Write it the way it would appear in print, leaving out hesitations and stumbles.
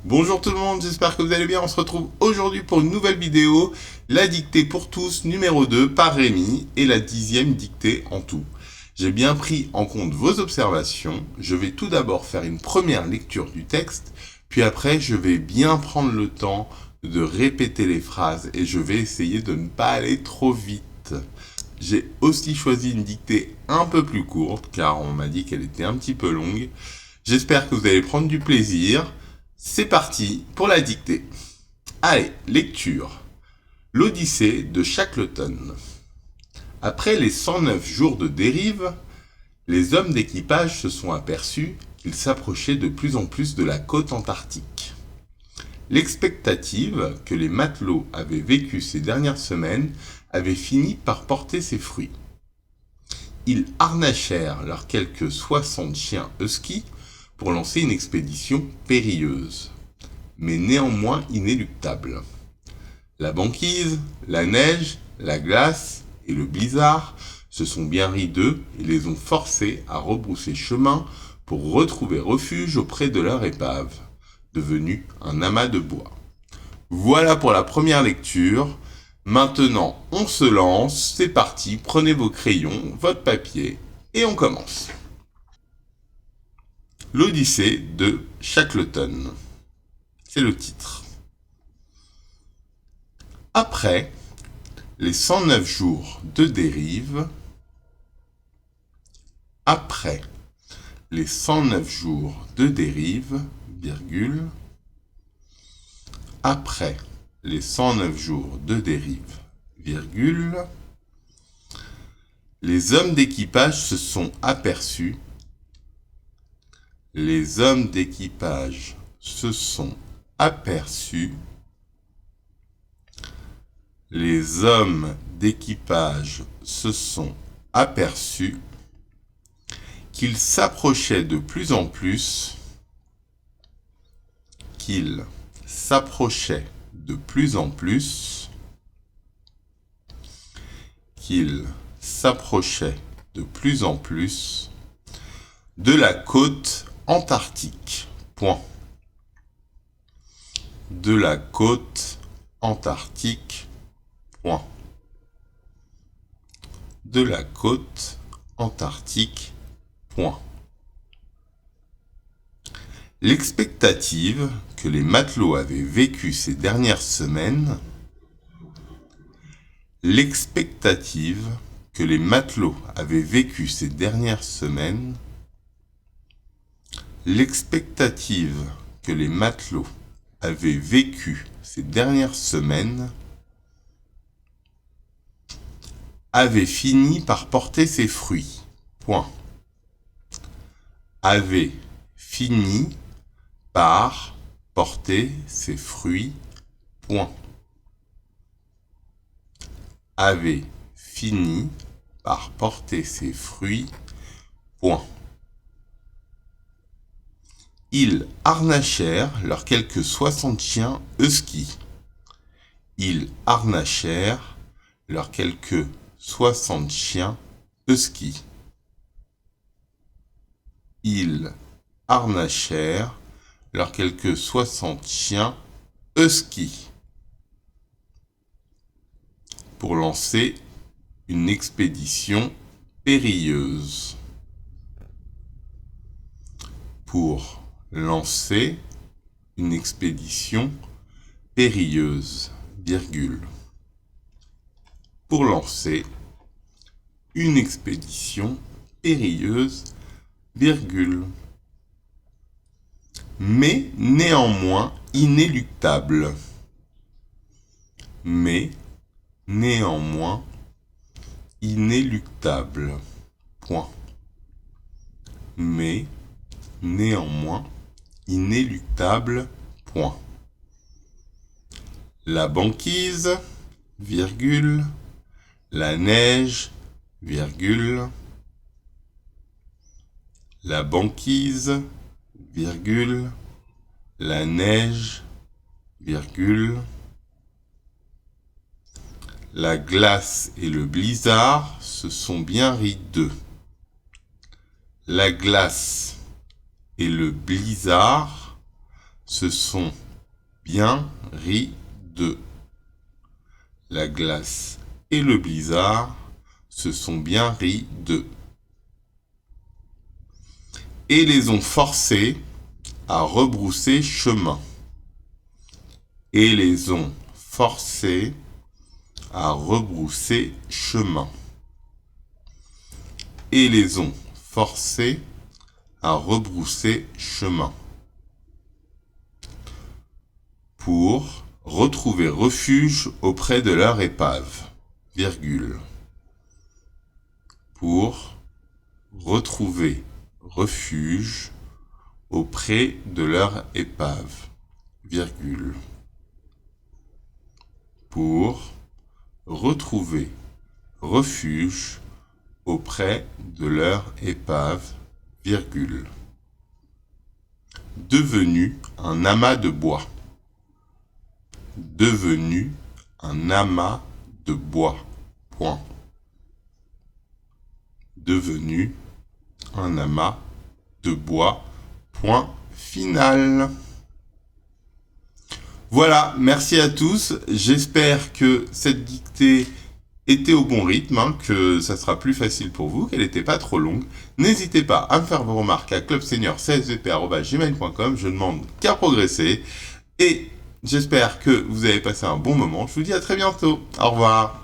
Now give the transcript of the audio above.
Bonjour tout le monde, j'espère que vous allez bien. On se retrouve aujourd'hui pour une nouvelle vidéo, la dictée pour tous numéro 2 par Rémi et la 10e dictée en tout. J'ai bien pris en compte vos observations. Je vais tout d'abord faire une première lecture du texte, puis après je vais bien prendre le temps de répéter les phrases et je vais essayer de ne pas aller trop vite. J'ai aussi choisi une dictée un peu plus courte car on m'a dit qu'elle était un petit peu longue. J'espère que vous allez prendre du plaisir. C'est parti pour la dictée. Allez, lecture. L'Odyssée de Shackleton. Après les 109 jours de dérive, les hommes d'équipage se sont aperçus qu'ils s'approchaient de plus en plus de la côte antarctique. L'expectative que les matelots avaient vécue ces dernières semaines avait fini par porter ses fruits. Ils harnachèrent leurs quelques 60 chiens huskies pour lancer une expédition périlleuse, mais néanmoins inéluctable. La banquise, la neige, la glace et le blizzard se sont bien ris d'eux et les ont forcés à rebrousser chemin pour retrouver refuge auprès de leur épave, devenue un amas de bois. Voilà pour la première lecture. Maintenant, on se lance, c'est parti, prenez vos crayons, votre papier, et on commence. L'Odyssée de Shackleton. C'est le titre. Après les 109 jours de dérive, après les 109 jours de dérive, virgule, après les 109 jours de dérive, virgule, les hommes d'équipage se sont aperçus, les hommes d'équipage se sont aperçus, les hommes d'équipage se sont aperçus qu'ils s'approchaient de plus en plus, qu'ils s'approchaient de plus en plus, qu'ils s'approchaient de plus en plus de la côte antarctique. Point. De la côte antarctique. Point. De la côte antarctique. Point. L'expectative que les matelots avaient vécue ces dernières semaines, l'expectative que les matelots avaient vécue ces dernières semaines, l'expectative que les matelots avaient vécue ces dernières semaines avait fini par porter ses fruits. Point. Avait fini par porter ses fruits. Point. Avait fini par porter ses fruits. Point. Ils harnachèrent leurs quelques 60 chiens huskies. Ils harnachèrent leurs quelques 60 chiens huskies. Ils harnachèrent leurs quelques 60 chiens huskies pour lancer une expédition périlleuse. Pour lancer une expédition périlleuse, virgule. Pour lancer une expédition périlleuse, virgule. Mais néanmoins inéluctable. Mais néanmoins inéluctable. Point. Mais néanmoins inéluctable. Point. La banquise, virgule, la neige, virgule, la banquise, virgule, la neige, virgule, la glace et le blizzard se sont bien ris d'eux. La glace et le blizzard se sont bien ris d'eux. La glace et le blizzard se sont bien ris d'eux. Et les ont forcés à rebrousser chemin. Et les ont forcés à rebrousser chemin. Et les ont forcés à rebrousser chemin. Pour retrouver refuge auprès de leur épave, virgule. Pour retrouver refuge auprès de leur épave, virgule. Pour retrouver refuge auprès de leur épave, virgule. Devenu un amas de bois. Devenu un amas de bois. Point. Devenu un amas de bois. Point final. Voilà, merci à tous. J'espère que cette dictée était au bon rythme, que ça sera plus facile pour vous, qu'elle n'était pas trop longue. N'hésitez pas à me faire vos remarques à clubsenior16vp@gmail.com. Je ne demande qu'à progresser. Et j'espère que vous avez passé un bon moment. Je vous dis à très bientôt. Au revoir.